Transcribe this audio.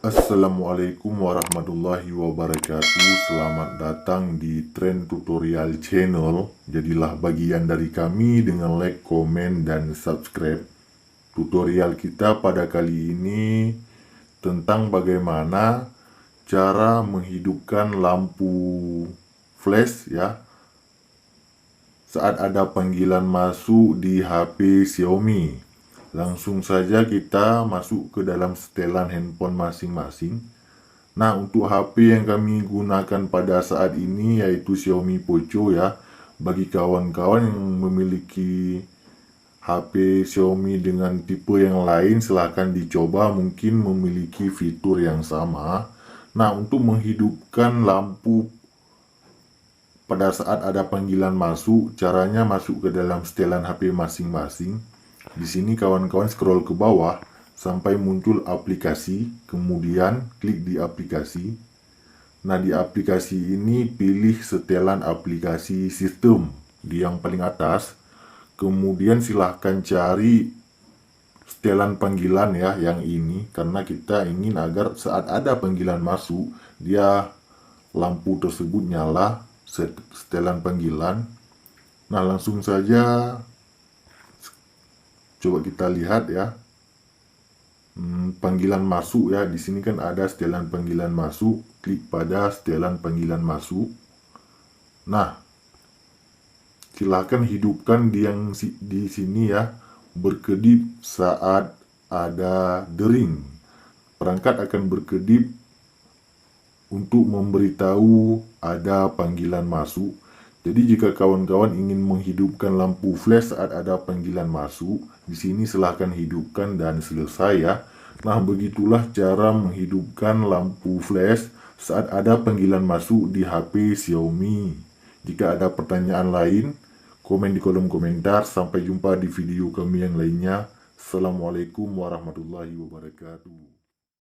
Assalamualaikum warahmatullahi wabarakatuh. Selamat datang di Trend Tutorial Channel. Jadilah bagian dari kami dengan like, komen, dan subscribe. Tutorial kita pada kali ini tentang bagaimana cara menghidupkan lampu flash ya saat ada panggilan masuk di HP Xiaomi. Langsung saja kita masuk ke dalam setelan handphone masing-masing. Nah, untuk HP yang kami gunakan pada saat ini yaitu Xiaomi Poco ya. Bagi kawan-kawan yang memiliki HP Xiaomi dengan tipe yang lain, silahkan dicoba, mungkin memiliki fitur yang sama. Nah, untuk menghidupkan lampu pada saat ada panggilan masuk, caranya masuk ke dalam setelan HP masing-masing. Di sini kawan-kawan scroll ke bawah sampai muncul aplikasi, kemudian klik di aplikasi. Nah, di aplikasi ini pilih setelan aplikasi sistem di yang paling atas. Kemudian silahkan cari setelan panggilan ya yang ini, karena kita ingin agar saat ada panggilan masuk, dia lampu tersebut nyala setelan panggilan. Nah, langsung saja coba kita lihat ya. Panggilan masuk ya. Di sini kan ada setelan panggilan masuk. Klik pada setelan panggilan masuk. Nah, silakan hidupkan di sini ya, berkedip saat ada dering. Perangkat akan berkedip untuk memberitahu ada panggilan masuk. Jadi jika kawan-kawan ingin menghidupkan lampu flash saat ada panggilan masuk, di sini silahkan hidupkan dan selesai ya. Nah, begitulah cara menghidupkan lampu flash saat ada panggilan masuk di HP Xiaomi. Jika ada pertanyaan lain, komen di kolom komentar. Sampai jumpa di video kami yang lainnya. Assalamualaikum warahmatullahi wabarakatuh.